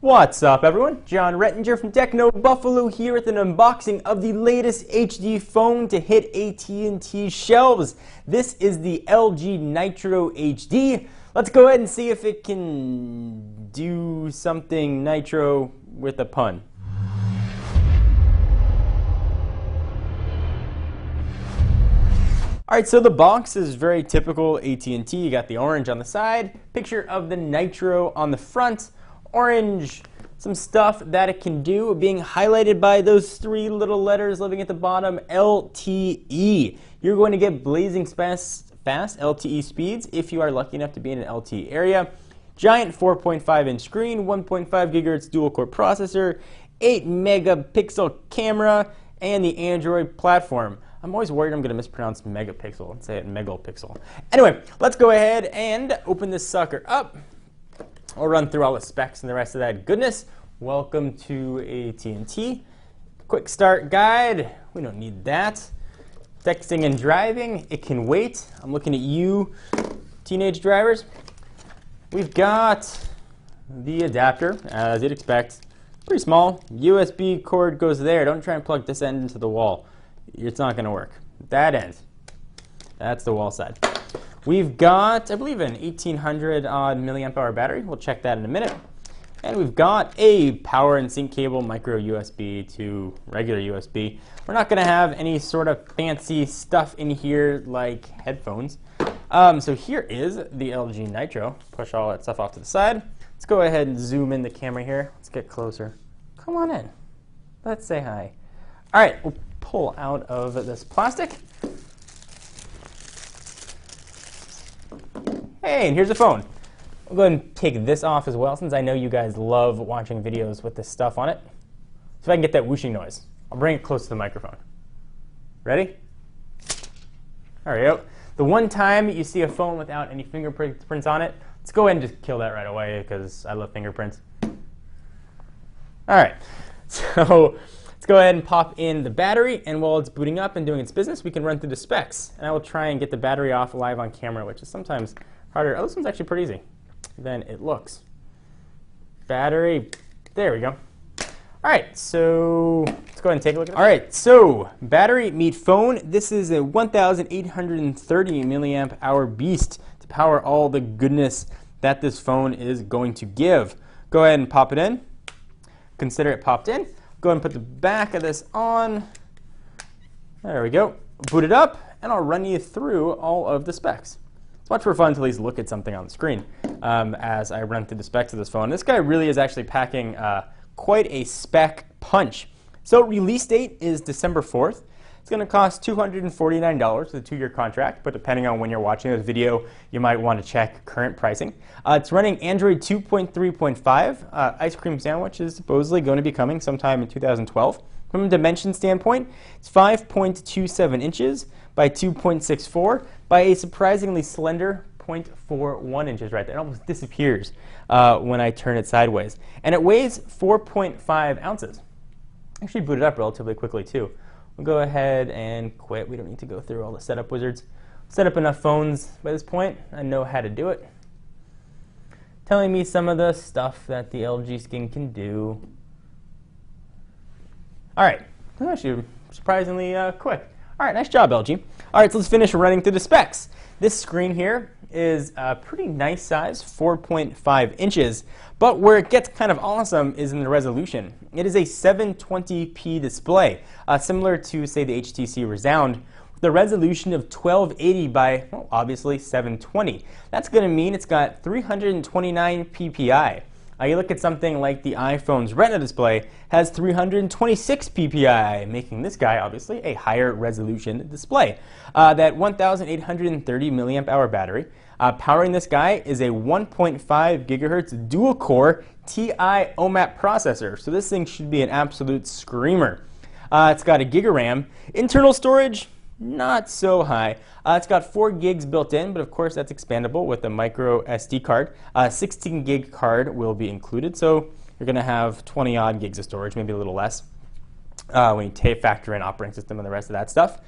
What's up, everyone? John Rettinger from Techno Buffalo here with an unboxing of the latest HD phone to hit AT&T shelves. This is the LG Nitro HD. Let's go ahead and see if it can do something Nitro with a pun. Alright, so the box is very typical AT&T. You got the orange on the side, picture of the Nitro on the front, orange, some stuff that it can do, being highlighted by those three little letters living at the bottom, LTE. You're going to get blazing fast LTE speeds if you are lucky enough to be in an LTE area. Giant 4.5-inch screen, 1.5 gigahertz dual-core processor, 8 megapixel camera, and the Android platform. I'm always worried I'm going to mispronounce megapixel and say it megapixel. Anyway, let's go ahead and open this sucker up. I'll run through all the specs and the rest of that goodness. Welcome to AT&T. Quick start guide. We don't need that. Texting and driving, it can wait. I'm looking at you, teenage drivers. We've got the adapter, as you'd expect. Pretty small. USB cord goes there. Don't try and plug this end into the wall. It's not going to work. That end. That's the wall side. We've got, I believe, an 1800 odd milliamp hour battery. We'll check that in a minute. And we've got a power and sync cable, micro USB to regular USB. We're not going to have any sort of fancy stuff in here like headphones. So here is the LG Nitro. Push all that stuff off to the side. Let's go ahead and zoom in the camera here. Let's get closer. Come on in. Let's say hi. All right, we'll pull out of this plastic. Hey, and here's the phone. I'll go ahead and take this off as well, since I know you guys love watching videos with this stuff on it. So if I can get that whooshing noise, I'll bring it close to the microphone. Ready? There we go. The one time you see a phone without any fingerprints on it, let's go ahead and just kill that right away, because I love fingerprints. All right, so let's go ahead and pop in the battery, and while it's booting up and doing its business, we can run through the specs. And I will try and get the battery off live on camera, which is sometimes harder. Oh, this one's actually pretty easy than it looks. Battery, there we go. All right, so let's go ahead and take a look at it. All right, so battery meet phone. This is a 1,830 milliamp hour beast to power all the goodness that this phone is going to give. Go ahead and pop it in. Consider it popped in. Go ahead and put the back of this on. There we go. Boot it up, and I'll run you through all of the specs. It's much more fun to at least look at something on the screen as I run through the specs of this phone. This guy really is actually packing quite a spec punch. So release date is December 4th. It's going to cost $249 with a 2-year contract, but depending on when you're watching this video, you might want to check current pricing. It's running Android 2.3.5. Ice Cream Sandwich is supposedly going to be coming sometime in 2012. From a dimension standpoint, it's 5.27 inches by 2.64 by a surprisingly slender 0.41 inches right there. It almost disappears when I turn it sideways. And it weighs 4.5 ounces. Actually booted up relatively quickly too. We'll go ahead and quit. We don't need to go through all the setup wizards. Set up enough phones by this point. I know how to do it. Telling me some of the stuff that the LG skin can do. All right, actually surprisingly quick. All right, nice job, LG. All right, so let's finish running through the specs. This screen here is a pretty nice size, 4.5 inches, but where it gets kind of awesome is in the resolution. It is a 720p display, similar to, say, the HTC Resound, with a resolution of 1280 by, well, obviously 720. That's going to mean it's got 329 ppi. You look at something like the iPhone's Retina display has 326 ppi, making this guy obviously a higher resolution display. That 1,830 milliamp hour battery powering this guy is a 1.5 gigahertz dual core TI OMAP processor. So this thing should be an absolute screamer. It's got a gig of RAM. Internal storage, not so high. It's got 4 gigs built in, but of course that's expandable with a micro SD card. 16 gig card will be included, so you're going to have 20 odd gigs of storage, maybe a little less when you factor in operating system and the rest of that stuff.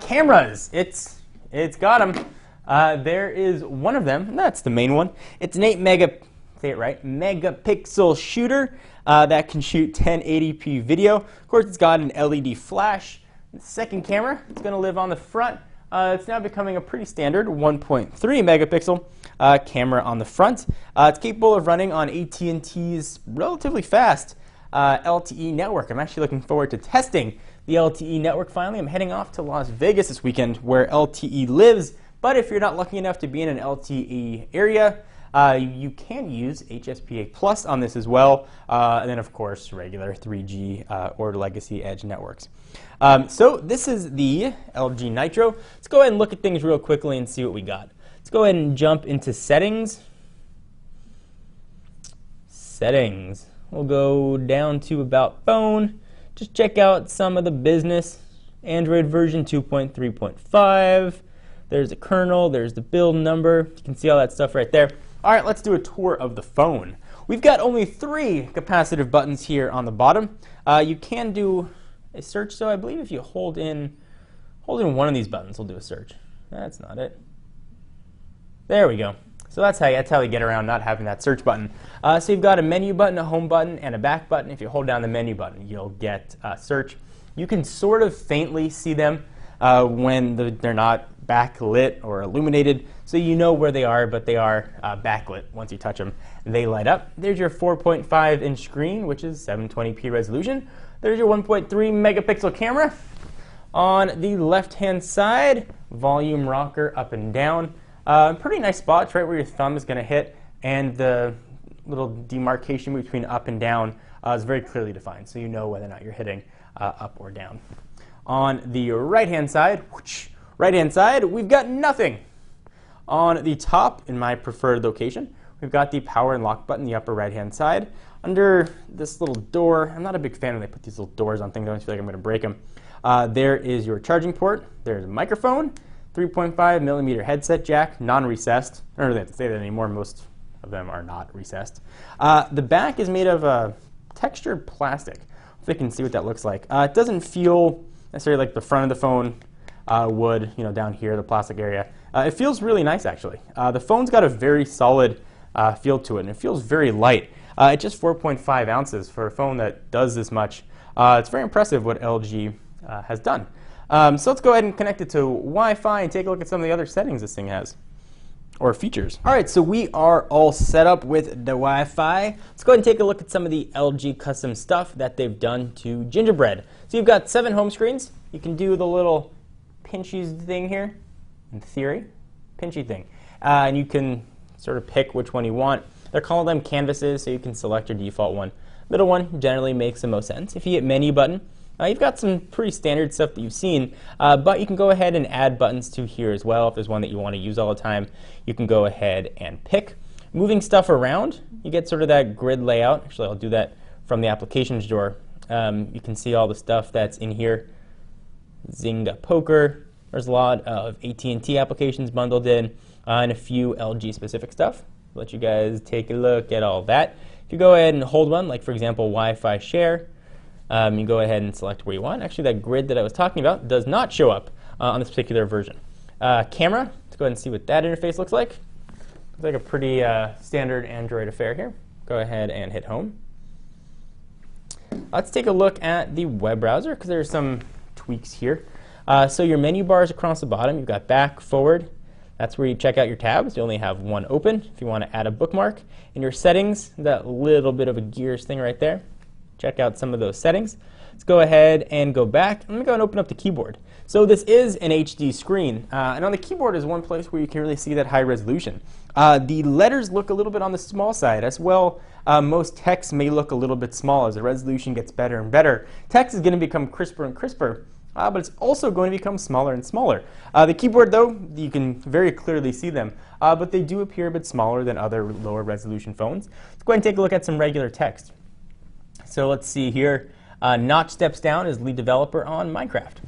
Cameras, it's got them. There is one of them, and that's the main one. It's an 8 say it right, megapixel shooter that can shoot 1080p video. Of course, it's got an LED flash. The second camera, it's going to live on the front. It's now becoming a pretty standard 1.3 megapixel camera on the front. It's capable of running on AT&T's relatively fast LTE network. I'm actually looking forward to testing the LTE network finally. I'm heading off to Las Vegas this weekend where LTE lives, but if you're not lucky enough to be in an LTE area, you can use HSPA Plus on this as well, and then of course regular 3G or legacy edge networks. So this is the LG Nitro. Let's go ahead and look at things real quickly and see what we got. Let's go ahead and jump into settings. Settings. We'll go down to about phone. Just check out some of the business. Android version 2.3.5. There's the kernel, there's the build number. You can see all that stuff right there. All right, let's do a tour of the phone. We've got only 3 capacitive buttons here on the bottom. You can do a search, so I believe if you hold in one of these buttons, we'll do a search. That's not it. There we go. So that's how you get around not having that search button. So you've got a menu button, a home button, and a back button. If you hold down the menu button, you'll get search. You can sort of faintly see them when they're not backlit or illuminated, so you know where they are, but they are backlit. Once you touch them, they light up. There's your 4.5-inch screen, which is 720p resolution. There's your 1.3 megapixel camera. On the left-hand side, volume rocker up and down. Pretty nice spots right where your thumb is going to hit, and the little demarcation between up and down is very clearly defined, so you know whether or not you're hitting up or down. On the right-hand side, we've got nothing. On the top, in my preferred location, we've got the power and lock button, the upper right-hand side. Under this little door, I'm not a big fan when they put these little doors on things. I always feel like I'm going to break them. There is your charging port. There's a microphone, 3.5 millimeter headset jack, non-recessed. I don't really have to say that anymore. Most of them are not recessed. The back is made of textured plastic. If you can see what that looks like. It doesn't feel necessarily like the front of the phone would, down here, the plastic area. It feels really nice, actually. The phone's got a very solid feel to it, and it feels very light. It's just 4.5 ounces for a phone that does this much. It's very impressive what LG has done. So let's go ahead and connect it to Wi-Fi and take a look at some of the other settings this thing has, or features. All right, so we are all set up with the Wi-Fi. Let's go ahead and take a look at some of the LG custom stuff that they've done to Gingerbread. So you've got 7 home screens. You can do the little pinchy thing here, in theory, pinchy thing. And you can sort of pick which one you want. They're calling them canvases, so you can select your default one. Middle one generally makes the most sense. If you hit menu button, you've got some pretty standard stuff that you've seen, but you can go ahead and add buttons to here as well. If there's one that you want to use all the time, you can go ahead and pick. Moving stuff around, you get sort of that grid layout. Actually, I'll do that from the applications drawer. You can see all the stuff that's in here. Zynga Poker. There's a lot of AT&T applications bundled in, and a few LG specific stuff. I'll let you guys take a look at all that. If you go ahead and hold one, like for example, Wi-Fi share, you go ahead and select where you want. Actually, that grid that I was talking about does not show up on this particular version. Camera, let's go ahead and see what that interface looks like. Looks like a pretty standard Android affair here. Go ahead and hit home. Let's take a look at the web browser, because there's some tweaks here. So your menu bars across the bottom, you've got back, forward. That's where you check out your tabs. You only have one open if you want to add a bookmark. In your settings, that little bit of a gears thing right there. Check out some of those settings. Let's go ahead and go back. I'm going to go and open up the keyboard. So this is an HD screen, and on the keyboard is one place where you can really see that high resolution. The letters look a little bit on the small side as well. Most text may look a little bit small as the resolution gets better and better. Text is going to become crisper and crisper, but it's also going to become smaller and smaller. The keyboard, though, you can very clearly see them, but they do appear a bit smaller than other lower resolution phones. Let's go ahead and take a look at some regular text. So let's see here. Notch steps down as lead developer on Minecraft.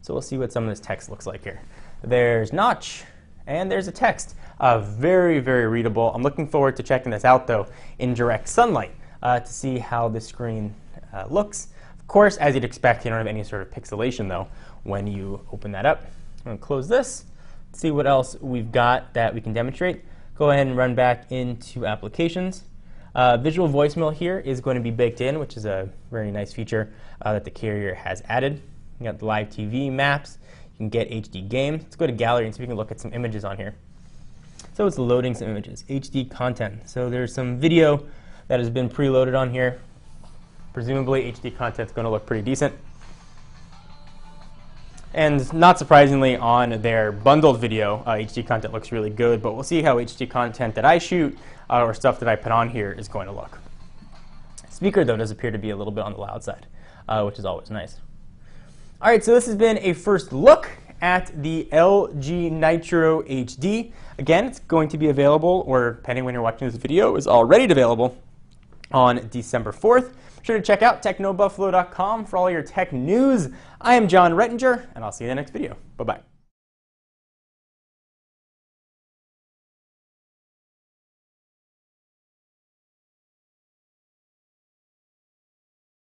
So we'll see what some of this text looks like here. There's Notch, and there's a text. Very, very readable. I'm looking forward to checking this out, though, in direct sunlight to see how the screen looks. Of course, as you'd expect, you don't have any sort of pixelation, though, when you open that up. I'm going to close this, see what else we've got that we can demonstrate. Go ahead and run back into applications. Visual voicemail here is going to be baked in, which is a very nice feature that the carrier has added. You got the live TV maps. You can get HD game. Let's go to gallery and see if we can look at some images on here. So it's loading some images, HD content. So there's some video that has been preloaded on here. Presumably HD content is going to look pretty decent. And not surprisingly, on their bundled video, HD content looks really good, but we'll see how HD content that I shoot or stuff that I put on here is going to look. Speaker, though, does appear to be a little bit on the loud side, which is always nice. All right, so this has been a first look at the LG Nitro HD. Again, it's going to be available, or depending when you're watching this video, is already available on December 4th. Be sure to check out technobuffalo.com for all your tech news. I am John Rettinger, and I'll see you in the next video. Bye-bye.